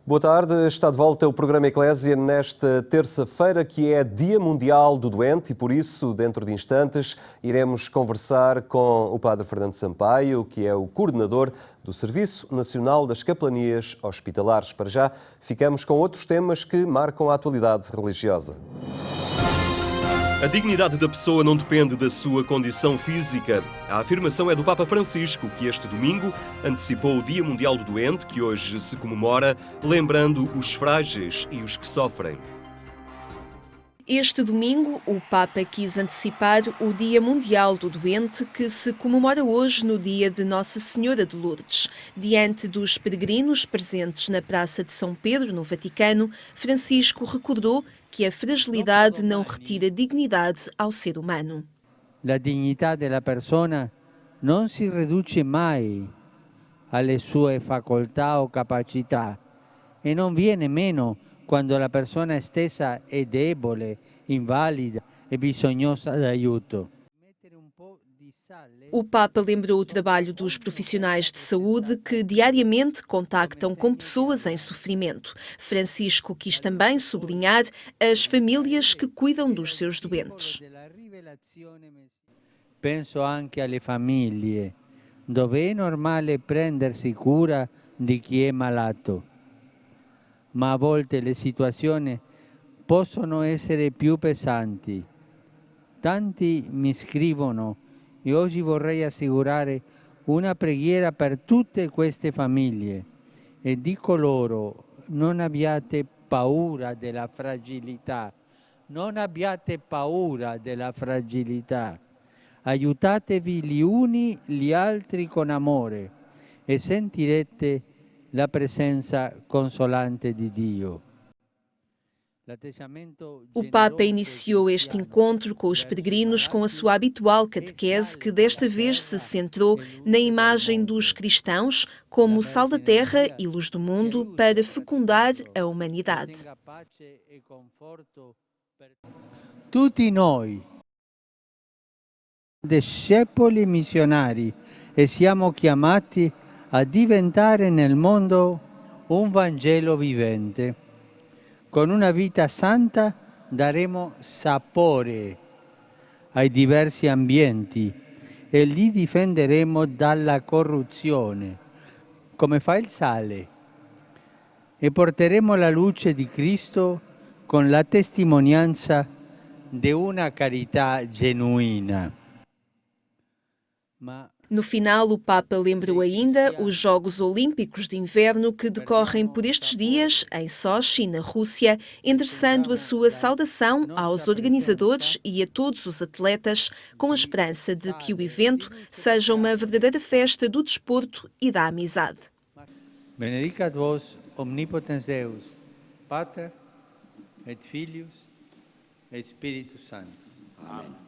Boa tarde, está de volta o programa Eclésia nesta terça-feira, que é Dia Mundial do Doente, e por isso, dentro de instantes, iremos conversar com o Padre Fernando Sampaio, que é o coordenador do Serviço Nacional das Capelanias Hospitalares. Para já, ficamos com outros temas que marcam a atualidade religiosa. A dignidade da pessoa não depende da sua condição física. A afirmação é do Papa Francisco, que este domingo antecipou o Dia Mundial do Doente, que hoje se comemora, lembrando os frágeis e os que sofrem. Este domingo, o Papa quis antecipar o Dia Mundial do Doente, que se comemora hoje no dia de Nossa Senhora de Lourdes. Diante dos peregrinos presentes na Praça de São Pedro, no Vaticano, Francisco recordou que a fragilidade não retira dignidade ao ser humano. A dignidade da pessoa não se reduz mai alle sue facoltà o capacità e non viene meno quando la persona stessa è debole, invalida e bisognosa d'aiuto. O Papa lembrou o trabalho dos profissionais de saúde que diariamente contactam com pessoas em sofrimento. Francisco quis também sublinhar as famílias que cuidam dos seus doentes. Penso anche alle famiglie, dove è normale prendersi cura di chi è malato, ma a volte le situazioni possono essere più pesanti. Tanti mi scrivono e oggi vorrei assicurare una preghiera per tutte queste famiglie e dico loro: non abbiate paura della fragilità, non abbiate paura della fragilità, aiutatevi gli uni gli altri con amore e sentirete la presenza consolante di Dio. O Papa iniciou este encontro com os peregrinos com a sua habitual catequese, que desta vez se centrou na imagem dos cristãos como sal da terra e luz do mundo para fecundar a humanidade. Tutti noi, discepoli missionari, e siamo chiamati a diventare nel mondo un Vangelo vivente. Con una vita santa daremo sapore ai diversi ambienti e li difenderemo dalla corruzione, come fa il sale, e porteremo la luce di Cristo con la testimonianza di una carità genuina. No final, o Papa lembrou ainda os Jogos Olímpicos de Inverno que decorrem por estes dias em Sochi, na Rússia, endereçando a sua saudação aos organizadores e a todos os atletas, com a esperança de que o evento seja uma verdadeira festa do desporto e da amizade. Benedicat vos omnipotens Deus, Pater et Filius et Spiritus Sanctus. Amém.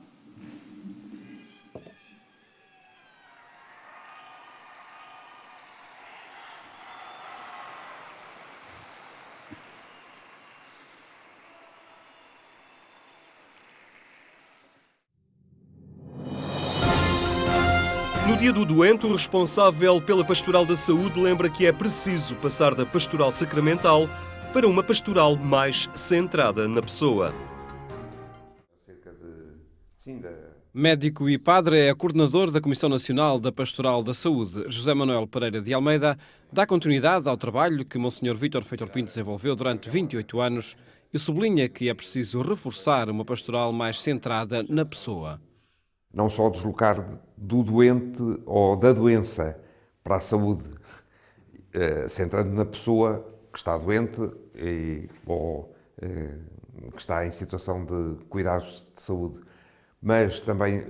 No Dia do Doente, o responsável pela Pastoral da Saúde lembra que é preciso passar da pastoral sacramental para uma pastoral mais centrada na pessoa. Médico e padre, é coordenador da Comissão Nacional da Pastoral da Saúde. José Manuel Pereira de Almeida dá continuidade ao trabalho que Monsenhor Vítor Feitor Pinto desenvolveu durante 28 anos e sublinha que é preciso reforçar uma pastoral mais centrada na pessoa. Não só deslocar do doente ou da doença para a saúde, centrando na pessoa que está doente ou que está em situação de cuidados de saúde, mas também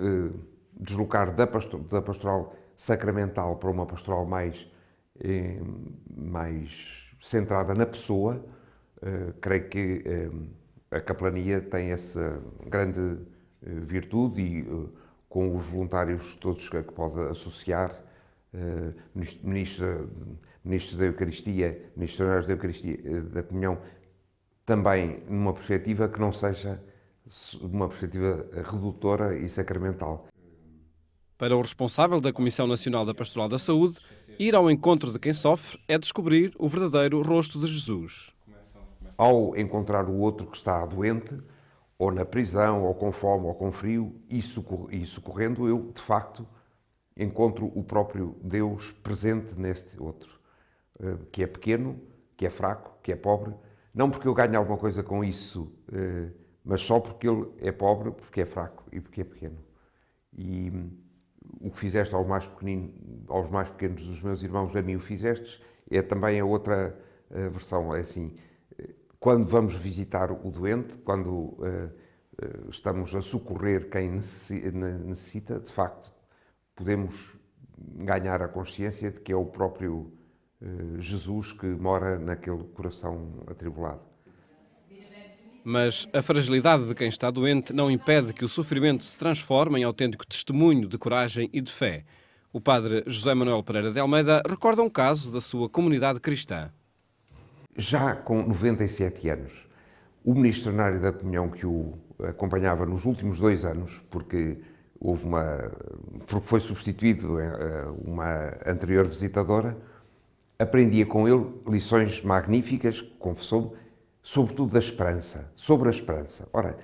deslocar da pastoral sacramental para uma pastoral mais centrada na pessoa. Creio que a capelania tem essa grande virtude e com os voluntários todos que pode associar, ministros da Eucaristia, missionários da Eucaristia, da Comunhão, também numa perspectiva que não seja uma perspectiva redutora e sacramental. Para o responsável da Comissão Nacional da Pastoral da Saúde, Ir ao encontro de quem sofre é descobrir o verdadeiro rosto de Jesus. Ao encontrar o outro que está doente, ou na prisão, ou com fome, ou com frio, e socorrendo, eu, de facto, encontro o próprio Deus presente neste outro, que é pequeno, que é fraco, que é pobre, não porque eu ganhe alguma coisa com isso, mas só porque ele é pobre, porque é fraco e porque é pequeno. E o que fizeste aos mais pequenos dos meus irmãos, a mim o fizestes, é também a outra versão, é assim, quando vamos visitar o doente, quando estamos a socorrer quem necessita, de facto, podemos ganhar a consciência de que é o próprio Jesus que mora naquele coração atribulado. Mas a fragilidade de quem está doente não impede que o sofrimento se transforme em autêntico testemunho de coragem e de fé. O padre José Manuel Pereira de Almeida recorda um caso da sua comunidade cristã. Já com 97 anos, o ministro da Comunhão que o acompanhava nos últimos 2 anos, porque foi substituído uma anterior visitadora, aprendia com ele lições magníficas, confessou-me, sobretudo da esperança, sobre a esperança. Ora,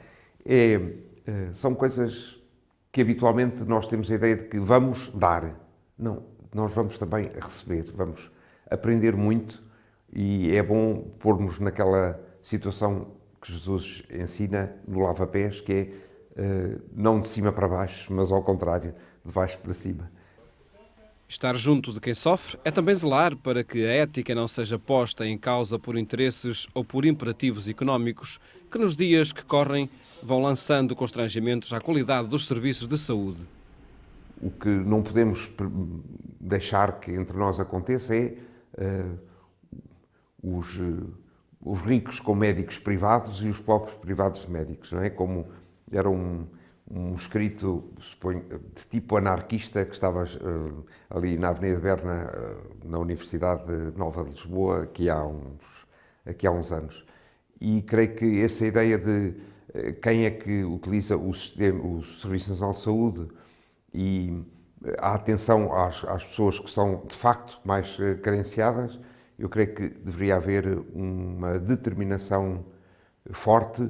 são coisas que habitualmente nós temos a ideia de que vamos dar. Não, nós vamos também receber, vamos aprender muito e é bom pormos naquela situação que Jesus ensina no lava-pés, que é não de cima para baixo, mas ao contrário, de baixo para cima. Estar junto de quem sofre é também zelar para que a ética não seja posta em causa por interesses ou por imperativos económicos que nos dias que correm vão lançando constrangimentos à qualidade dos serviços de saúde. O que não podemos deixar que entre nós aconteça é os ricos com médicos privados e os pobres privados de médicos, não é? Como era um escrito, suponho, de tipo anarquista que estava ali na Avenida Berna, na Universidade Nova de Lisboa, aqui há uns anos. E creio que essa ideia de quem é que utiliza o Serviço Nacional de Saúde e a atenção às pessoas que são, de facto, mais carenciadas, eu creio que deveria haver uma determinação forte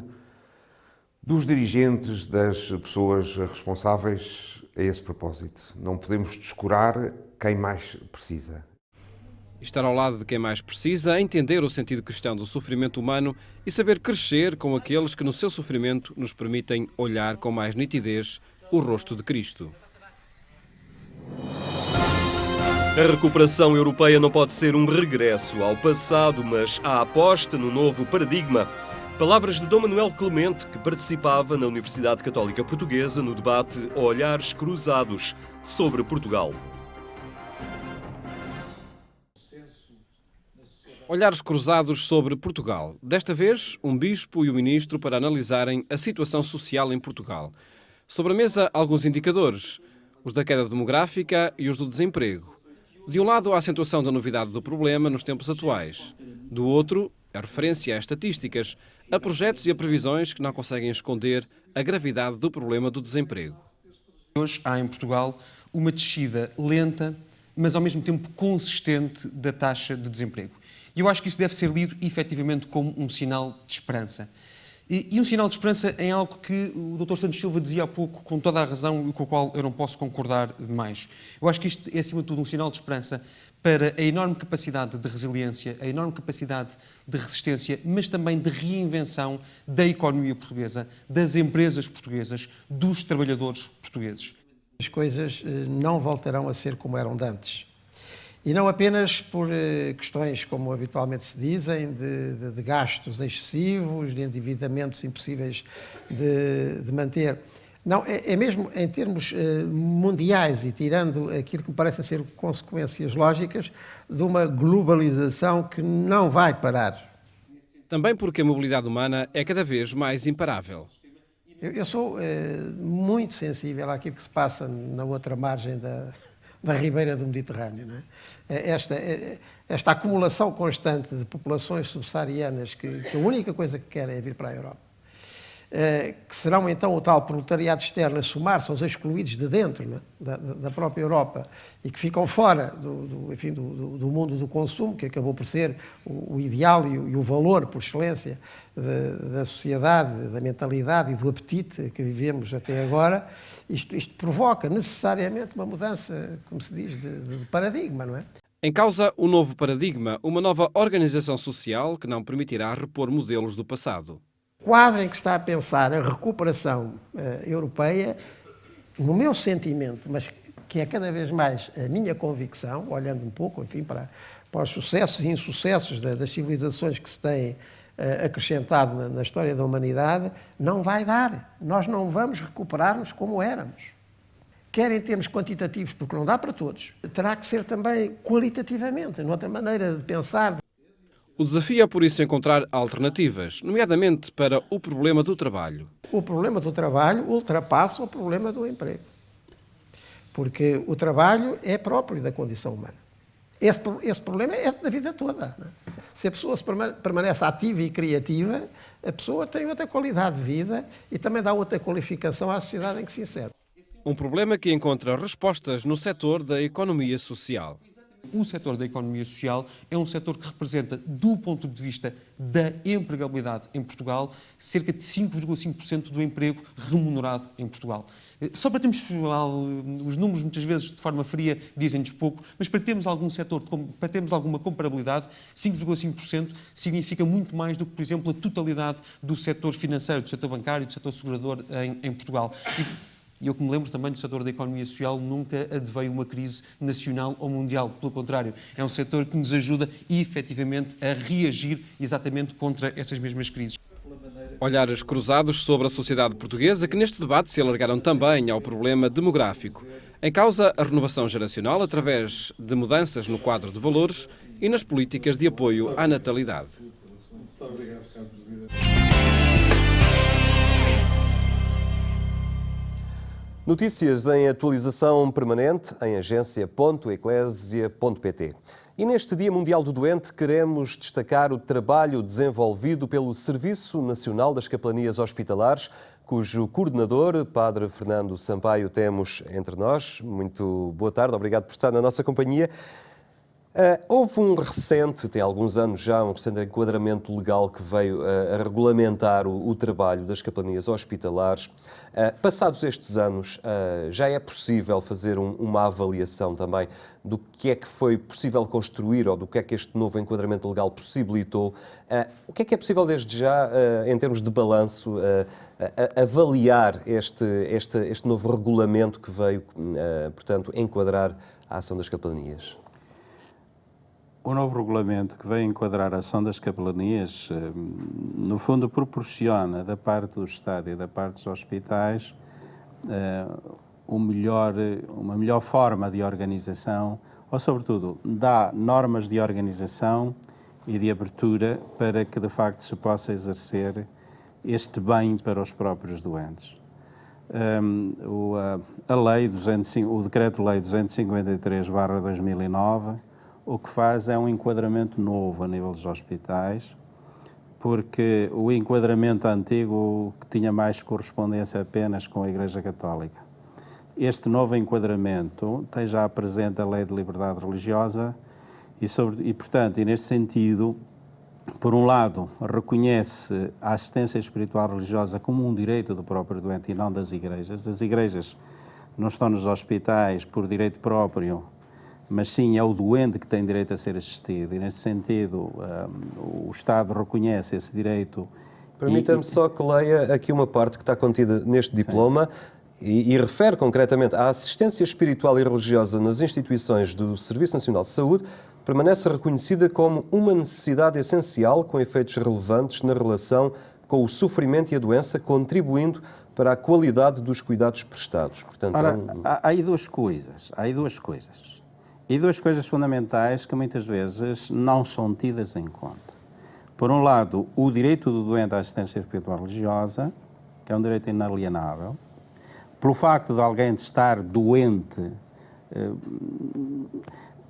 dos dirigentes, das pessoas responsáveis a esse propósito. Não podemos descurar quem mais precisa. Estar ao lado de quem mais precisa, entender o sentido cristão do sofrimento humano e saber crescer com aqueles que no seu sofrimento nos permitem olhar com mais nitidez o rosto de Cristo. A recuperação europeia não pode ser um regresso ao passado, mas a aposta no novo paradigma. Palavras de Dom Manuel Clemente, que participava na Universidade Católica Portuguesa no debate Olhares Cruzados sobre Portugal. Olhares cruzados sobre Portugal. Desta vez, um bispo e o ministro para analisarem a situação social em Portugal. Sobre a mesa, alguns indicadores, os da queda demográfica e os do desemprego. De um lado, a acentuação da novidade do problema nos tempos atuais. Do outro, a referência a estatísticas, a projetos e a previsões que não conseguem esconder a gravidade do problema do desemprego. Hoje há em Portugal uma descida lenta, mas ao mesmo tempo consistente da taxa de desemprego. E eu acho que isso deve ser lido efetivamente como um sinal de esperança. E um sinal de esperança em algo que o Dr. Santos Silva dizia há pouco, com toda a razão e com o qual eu não posso concordar mais. Eu acho que isto é, acima de tudo, um sinal de esperança para a enorme capacidade de resiliência, a enorme capacidade de resistência, mas também de reinvenção da economia portuguesa, das empresas portuguesas, dos trabalhadores portugueses. As coisas não voltarão a ser como eram de antes. E não apenas por questões, como habitualmente se dizem, de gastos excessivos, de endividamentos impossíveis de manter. Não, é mesmo em termos mundiais e tirando aquilo que me parecem ser consequências lógicas de uma globalização que não vai parar. Também porque a mobilidade humana é cada vez mais imparável. Eu sou muito sensível àquilo que se passa na outra margem da ribeira do Mediterrâneo. Não é? Esta acumulação constante de populações subsaarianas que a única coisa que querem é vir para a Europa. que serão então o tal proletariado externo a somar-se aos excluídos de dentro, né, da própria Europa, e que ficam fora do mundo do consumo, que acabou por ser o ideal e o valor, por excelência, da sociedade, da mentalidade e do apetite que vivemos até agora. Isto provoca necessariamente uma mudança, como se diz, de paradigma, não é? Em causa o novo paradigma, uma nova organização social que não permitirá repor modelos do passado. O quadro em que se está a pensar a recuperação europeia, no meu sentimento, mas que é cada vez mais a minha convicção, olhando um pouco, enfim, para os sucessos e insucessos das civilizações que se têm acrescentado na história da humanidade, não vai dar. Nós não vamos recuperar-nos como éramos. Quer em termos quantitativos, porque não dá para todos, terá que ser também qualitativamente, noutra maneira de pensar. O desafio é, por isso, encontrar alternativas, nomeadamente para o problema do trabalho. O problema do trabalho ultrapassa o problema do emprego, porque o trabalho é próprio da condição humana. Esse problema é da vida toda, não é? Se a pessoa permanece ativa e criativa, a pessoa tem outra qualidade de vida e também dá outra qualificação à sociedade em que se insere. Um problema que encontra respostas no setor da economia social. O setor da economia social é um setor que representa, do ponto de vista da empregabilidade em Portugal, cerca de 5,5% do emprego remunerado em Portugal. Só para termos, os números muitas vezes de forma fria dizem-nos pouco, mas para termos algum setor, para termos alguma comparabilidade, 5,5% significa muito mais do que, por exemplo, a totalidade do setor financeiro, do setor bancário, do setor segurador em Portugal. E eu que me lembro também do setor da economia social, nunca adveio uma crise nacional ou mundial. Pelo contrário, é um setor que nos ajuda efetivamente a reagir exatamente contra essas mesmas crises. Olhares cruzados sobre a sociedade portuguesa que neste debate se alargaram também ao problema demográfico. Em causa a renovação geracional através de mudanças no quadro de valores e nas políticas de apoio à natalidade. Muito obrigado, Sr. Presidente. Notícias em atualização permanente em agência.eclesia.pt. E neste Dia Mundial do Doente queremos destacar o trabalho desenvolvido pelo Serviço Nacional das Capelanias Hospitalares, cujo coordenador, Padre Fernando Sampaio, temos entre nós. Muito boa tarde, obrigado por estar na nossa companhia. Houve tem alguns anos já, um recente enquadramento legal que veio a regulamentar o trabalho das capelanias hospitalares. Passados estes anos, já é possível fazer uma avaliação também do que é que foi possível construir ou do que é que este novo enquadramento legal possibilitou. O que é possível desde já, em termos de balanço, avaliar este novo regulamento que veio, portanto, enquadrar a ação das capelanias? O novo regulamento que veio enquadrar a ação das capelanias, no fundo, proporciona da parte do Estado e da parte dos hospitais uma melhor forma de organização, ou, sobretudo, dá normas de organização e de abertura para que, de facto, se possa exercer este bem para os próprios doentes. O Decreto-Lei 253/2009 o que faz é um enquadramento novo a nível dos hospitais, porque o enquadramento antigo que tinha mais correspondência apenas com a Igreja Católica. Este novo enquadramento tem já presente a Lei de Liberdade Religiosa e, portanto, neste sentido, por um lado, reconhece a assistência espiritual religiosa como um direito do próprio doente e não das igrejas. As igrejas não estão nos hospitais por direito próprio, mas sim é o doente que tem direito a ser assistido, e neste sentido o Estado reconhece esse direito. Permita-me só que leia aqui uma parte que está contida neste diploma e refere concretamente à assistência espiritual e religiosa nas instituições do Serviço Nacional de Saúde, permanece reconhecida como uma necessidade essencial com efeitos relevantes na relação com o sofrimento e a doença, contribuindo para a qualidade dos cuidados prestados. Portanto, ora, há aí duas coisas. E duas coisas fundamentais que muitas vezes não são tidas em conta. Por um lado, o direito do doente à assistência espiritual religiosa, que é um direito inalienável. Pelo facto de alguém estar doente,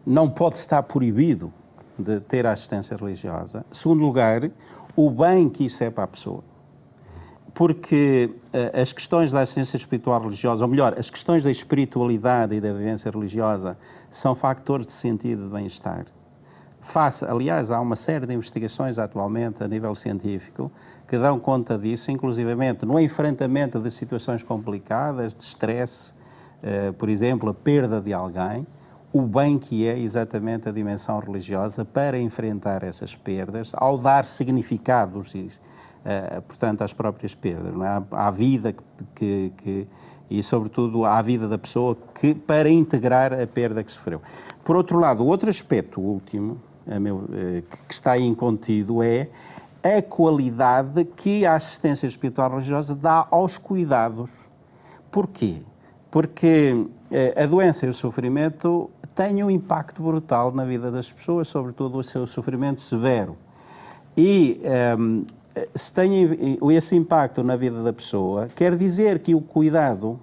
não pode estar proibido de ter assistência religiosa. Segundo lugar, o bem que isso é para a pessoa. porque as questões da assistência espiritual religiosa, ou melhor, as questões da espiritualidade e da vivência religiosa são fatores de sentido de bem-estar. Aliás, há uma série de investigações atualmente a nível científico que dão conta disso, inclusivamente no enfrentamento de situações complicadas, de stress, por exemplo, a perda de alguém, o bem que é exatamente a dimensão religiosa para enfrentar essas perdas, ao dar significados, portanto, às próprias perdas, não é? À vida e, sobretudo, à vida da pessoa para integrar a perda que sofreu. Por outro lado, o outro aspecto, o último, que está aí incontido, é a qualidade que a assistência espiritual religiosa dá aos cuidados. Porquê? Porque a doença e o sofrimento têm um impacto brutal na vida das pessoas, sobretudo o seu sofrimento severo. E se tem esse impacto na vida da pessoa, quer dizer que o cuidado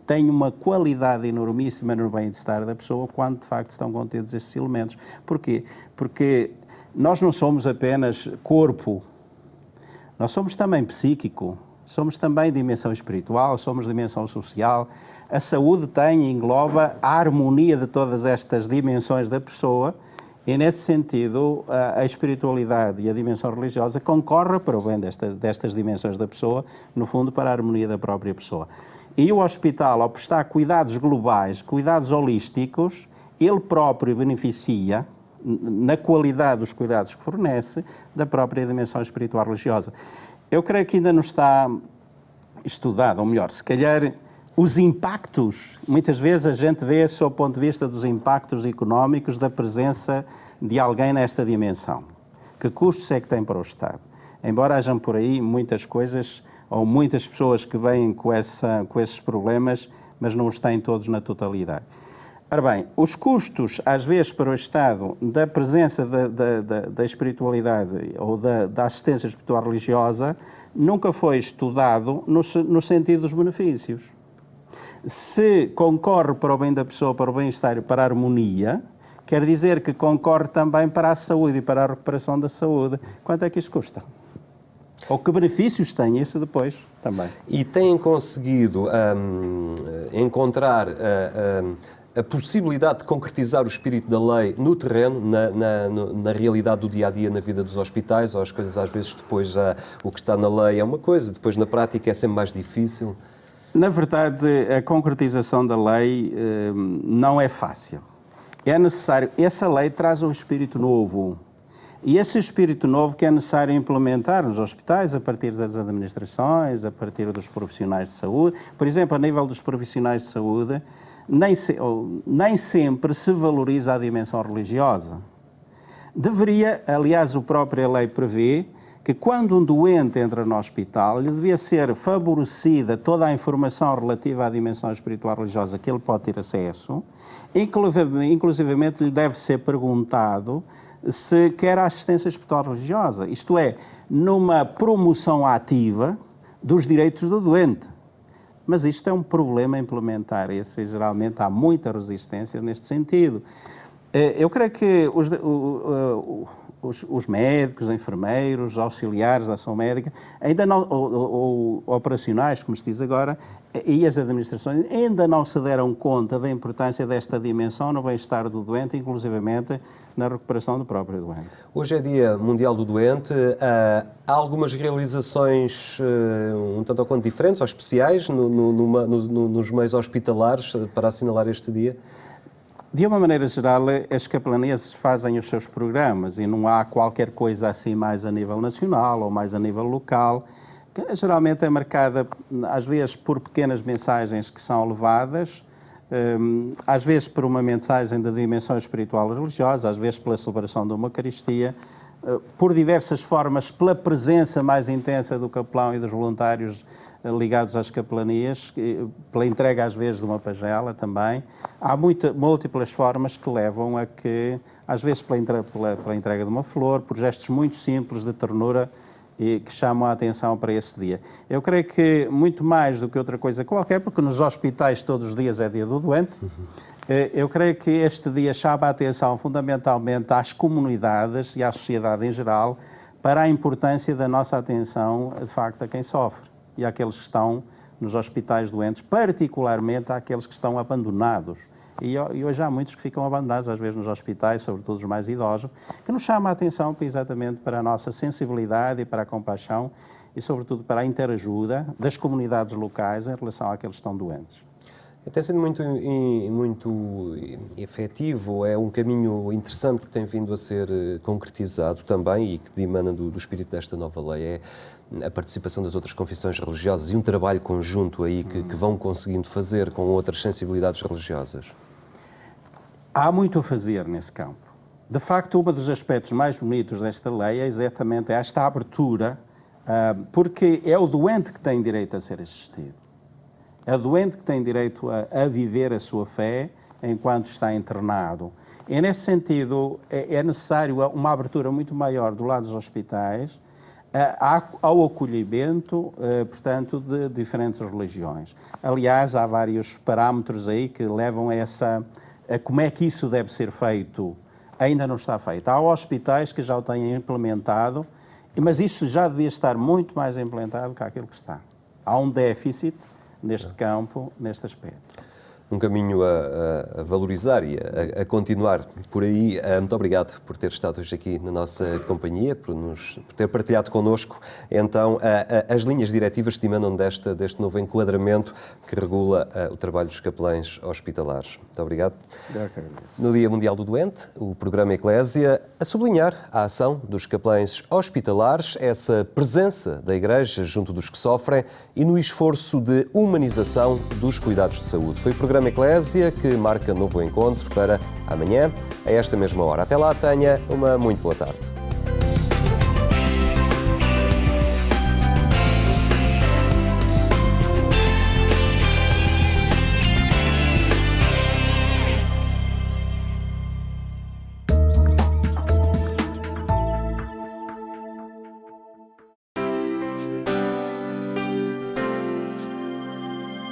tem uma qualidade enormíssima no bem-estar da pessoa quando de facto estão contidos estes elementos. Porquê? Porque nós não somos apenas corpo, nós somos também psíquico, somos também dimensão espiritual, somos dimensão social. A saúde engloba a harmonia de todas estas dimensões da pessoa e, nesse sentido, a espiritualidade e a dimensão religiosa concorrem para o bem destas dimensões da pessoa, no fundo, para a harmonia da própria pessoa. E o hospital, ao prestar cuidados globais, cuidados holísticos, ele próprio beneficia, na qualidade dos cuidados que fornece, da própria dimensão espiritual religiosa. Eu creio que ainda não está estudado, ou melhor, se calhar os impactos, muitas vezes a gente vê sob o ponto de vista dos impactos económicos da presença de alguém nesta dimensão. Que custos é que tem para o Estado? Embora hajam por aí muitas coisas, ou muitas pessoas que vêm com esses problemas, mas não os têm todos na totalidade. Ora bem, os custos, às vezes, para o Estado, da presença da espiritualidade ou da assistência espiritual religiosa, nunca foi estudado no sentido dos benefícios. Se concorre para o bem da pessoa, para o bem-estar e para a harmonia, quer dizer que concorre também para a saúde e para a recuperação da saúde. Quanto é que isso custa? Ou que benefícios tem isso depois também? E têm conseguido encontrar a possibilidade de concretizar o espírito da lei no terreno, na realidade do dia-a-dia, na vida dos hospitais, ou as coisas às vezes depois o que está na lei é uma coisa, depois na prática é sempre mais difícil? Na verdade, a concretização da lei não é fácil. É necessário, essa lei traz um espírito novo. E esse espírito novo que é necessário implementar nos hospitais, a partir das administrações, a partir dos profissionais de saúde. Por exemplo, a nível dos profissionais de saúde, nem sempre se valoriza a dimensão religiosa. Deveria, aliás, a própria lei prevê que quando um doente entra no hospital, lhe devia ser favorecida toda a informação relativa à dimensão espiritual religiosa que ele pode ter acesso, inclusivamente lhe deve ser perguntado se quer a assistência espiritual religiosa, isto é, numa promoção ativa dos direitos do doente. Mas isto é um problema implementar, e geralmente há muita resistência neste sentido. Eu creio que os médicos, enfermeiros, auxiliares da ação médica, ainda não, ou operacionais, como se diz agora, e as administrações ainda não se deram conta da importância desta dimensão no bem-estar do doente, inclusivamente na recuperação do próprio doente. Hoje é Dia Mundial do Doente. Há algumas realizações um tanto ou quanto diferentes ou especiais nos meios hospitalares para assinalar este dia? De uma maneira geral, as capelanias fazem os seus programas e não há qualquer coisa assim mais a nível nacional ou mais a nível local, que geralmente é marcada, às vezes, por pequenas mensagens que são levadas, às vezes por uma mensagem da dimensão espiritual e religiosa, às vezes pela celebração de uma Eucaristia, por diversas formas, pela presença mais intensa do capelão e dos voluntários ligados às capelanias, pela entrega às vezes de uma pagela também. Há múltiplas formas que levam a que, às vezes pela entrega de uma flor, por gestos muito simples de ternura e que chamam a atenção para esse dia. Eu creio que muito mais do que outra coisa qualquer, porque nos hospitais todos os dias é dia do doente, eu creio que este dia chama a atenção fundamentalmente às comunidades e à sociedade em geral para a importância da nossa atenção, de facto, a quem sofre e àqueles que estão nos hospitais doentes, particularmente àqueles que estão abandonados. E hoje há muitos que ficam abandonados, às vezes, nos hospitais, sobretudo os mais idosos, que nos chama a atenção exatamente para a nossa sensibilidade e para a compaixão e, sobretudo, para a interajuda das comunidades locais em relação àqueles que estão doentes. Tem sido muito efetivo, é um caminho interessante que tem vindo a ser concretizado também e que dimana do espírito desta nova lei, é a participação das outras confissões religiosas e um trabalho conjunto aí que vão conseguindo fazer com outras sensibilidades religiosas. Há muito a fazer nesse campo. De facto, um dos aspectos mais bonitos desta lei é exatamente esta abertura, porque é o doente que tem direito a ser assistido. É o doente que tem direito a viver a sua fé enquanto está internado. E, nesse sentido, é necessário uma abertura muito maior do lado dos hospitais ao acolhimento, portanto, de diferentes religiões. Aliás, há vários parâmetros aí que levam a como é que isso deve ser feito. Ainda não está feito. Há hospitais que já o têm implementado, mas isso já devia estar muito mais implementado que aquilo que está. Há um déficit neste campo, neste aspecto. Um caminho a valorizar e a continuar por aí. Muito obrigado por ter estado hoje aqui na nossa companhia, por ter partilhado connosco, então, as linhas diretivas que emanam deste novo enquadramento que regula o trabalho dos capelães hospitalares. Muito obrigado. No Dia Mundial do Doente, o programa Eclésia a sublinhar a ação dos capelães hospitalares, essa presença da Igreja junto dos que sofrem e no esforço de humanização dos cuidados de saúde. Foi o programa Eclésia que marca novo encontro para amanhã, a esta mesma hora. Até lá, tenha uma muito boa tarde.